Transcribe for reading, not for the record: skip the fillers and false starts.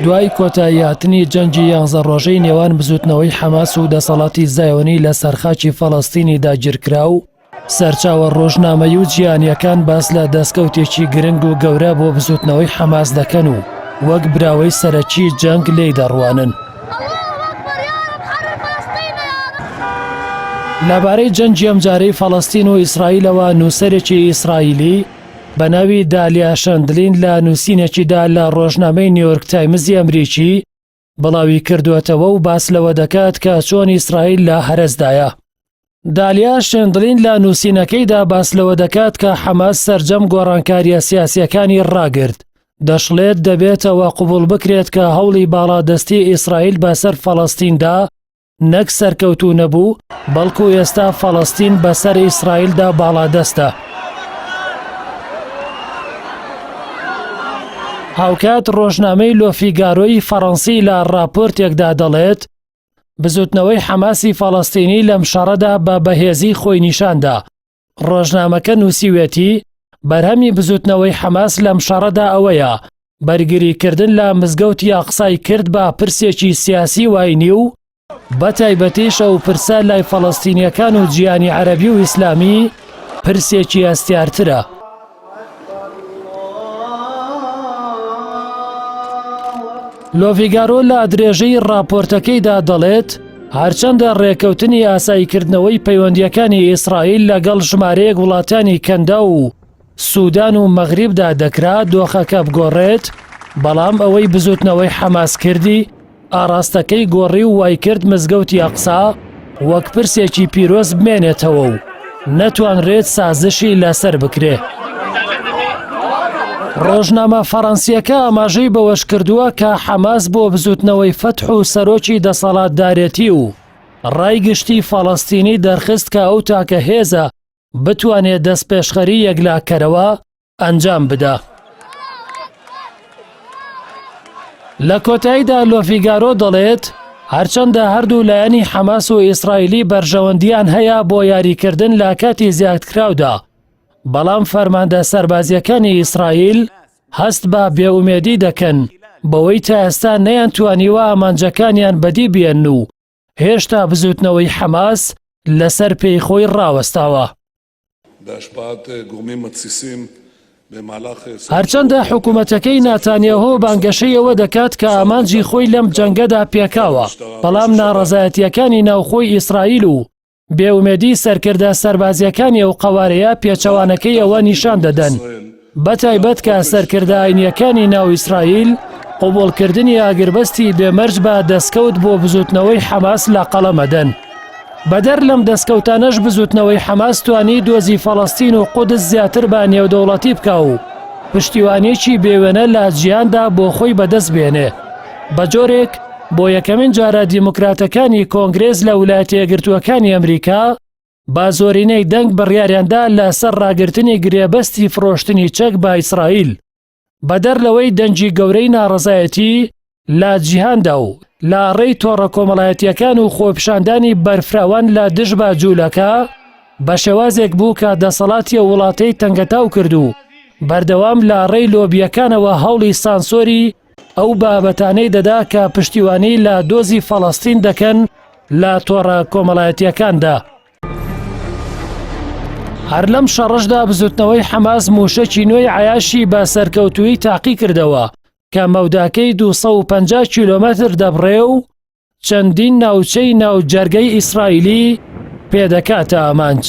دوای کۆتاییهاتنی جەنگی 11 ڕۆژەی نێوان بزوتنەوەی حەماس و دەسەڵاتی زایۆنی لە سەرخاکی فەڵەستینی داگیرکرا و سەرچاوە ڕۆژنامەیی و جیهانیەکان باس لە دەستکەوتێکی گرنگ و گەورە بۆ بزوتنەوەی حەماس دەکەن و وەک براوەی سەرەکی جەنگ لێی دەڕوانن. لەبارەی جەنگی ئەمجارەی فەڵەستین و ئیسرائیلەوە نووسەرێکی ئیسرائیلی بە ناوی دالیا شەندلین لە نووسینێکیدا لە ڕۆژنامەی نیویۆرک تایمزی ئەمریکی بڵاوی کردوێتەوە و باس لەوە دەکات کە چۆن ئیسرائیل لە هەرەسدایە. دالیا شەندلین لە نووسینەکەیدا باس لەوە دەکات کە حەماس سەرجەم گۆڕانکاریە سیاسیەکانی ڕاگرت، دەشڵێت دەبێتەوە قبوڵ بکرێت کە هەوڵی باڵادەستی ئیسرائیل بەسەر فەڵەستیندا نەک سەرکەوتوو نەبوو، بەڵکو ئێستا فەڵەستین بەسەر ئیسرائیلدا باڵادەستە. هاوکات ڕۆژنامەی لۆفیگارۆی فەڕەنسی لە ڕاپۆرتێکدا دەڵێت بزوتنەوەی حەماسی فەڵەستینی لەم شەڕەدا بە بەهێزی خۆی نیشاندا. ڕۆژنامەکە نووسیوێتی بەرهەمی بزوتنەوەی حەماس لەم شەڕەدا ئەوەیە بەرگریکردن لە مزگەوتی ئاقسای کرد بە پرسێکی سیاسی واینی و بەتایبەتیشە و پرسە لای فەڵەستینیەکان و جیهانی عەرەبی و ئیسلامی پرسێکی ئەستیارترە. لۆڤیگارۆ لە درێژەی ڕاپۆرتەکەیدا دەڵێت هەرچەندە ڕێکەوتنی ئاساییکردنەوەی پەیوەندیەکانی ئیسرائیل لەگەڵ ژمارەیەک وڵاتانی کەندا و سوودان و مەغریبدا دەکرا دۆخەکە بگۆڕێت، بەڵام ئەوەی بزوتنەوەی حەماس کردی ئاراستەکەی گۆڕی و وای کرد مزگەوتی ئەقسا وەک پرسێکی پیرۆز بمێنێتەوە و نەتوانرێت سازشی لەسەر بکرێ. ڕۆژنامە فەڕەنسیەکە ئاماژەی بەوەش کردووە کە حەماس بۆ بزوتنەوەی فەتح و سەرۆکی دەسەڵاتدارێتی و ڕایگشتی فەڵەستینی دەرخست کە ئەو تاکە هێزە بتوانێت دەستپێشخەری یەکلاکەرەوە ئەنجام بدە. لە کۆتاییدا لۆفیگارۆ دەڵێت هەرچەندە هەردوو لایەنی حەماس و ئیسرائیلی بەرژەوەندیان هەیە بۆ یاریکردن لە کاتی زیادکراودا، بەڵام فەرماندە سەربازیەکانی ئیسرائیل هەست بە بێئومێدی دەکەن بەوەی تا ئێستا نەیانتوانیوە ئامانجەکانیان بەدی بێن و هێشتا بزوتنەوەی حەماس لەسەر پێی خۆی ڕاوەستاوە. هەرچەندە حکوومەتەکەی ناتانیاهۆ بانگەشەیەوە دەکات کە ئامانجی خۆی لەم جەنگەدا پێکاوە، بەڵام ناڕەزایەتیەکانی ناوخۆی ئیسرائیل و بێئومێدی سەرکردە سەربازیەکانی ئەو قەوارەیە پێچەوانەکەی ئەوە نیشان دەدەن، بەتایبەت کە سەرکردە ئاینیەکانی ناو ئیسرائیل قوبوڵکردنی ئاگربەستی بێمەرج بە دەستکەوت بۆ بزوتنەوەی حەماس لە قەڵەمەدەن. بەدەر لەم دەستکەوتانەش بزوتنەوەی حەماس توانی دۆزی فەڵەستین و قودس زیاتر بە نێودەوڵەتی بکە و پشتیوانیەکی بێوێنە لە جیهاندا بۆ خۆی بەدەست بێنێ. بە جۆرێک بۆ یەکەمین جارە دیموکراتەکانی کۆنگرێز لە ویلایەتە یەکگرتووەکانی ئەمریکا با زۆرینەی دەنگ بڕیاریاندا لەسەر ڕاگرتنی گرێبەستی فرۆشتنی چەک بە ئیسرائیل. بەدەر لەوەی دەنجی گەورەی ناڕەزایەتی لە جیهاندا و لە ڕێی تۆڕە کۆمەڵایەتیەکان و خۆپیشاندانی بەرفراوان لە دژ بە جوولەکە بە شێوازێک بوو کە دەسەڵاتی وڵاتەی تەنگەتاو کرد و بەردەوام لە ڕێی لۆبیەکانەوە هەوڵی سانسۆری ئەو بابەتانەی دەدا کە پشتیوانی لە دۆزی فەڵەستین دەکەن لە تۆڕە کۆمەڵایەتیەکاندا. هەر لەم شەڕەشدا بزوتنەوەی حەماس موشەکی نوێی عەیاشی بە سەرکەوتووی تاقی کردەوە کە مەوداکەی 250 کیلۆمەتر دەبڕێ و چەندین ناوچەی ناوجەرگەی ئیسرائیلی پێدەکاتە ئامانج.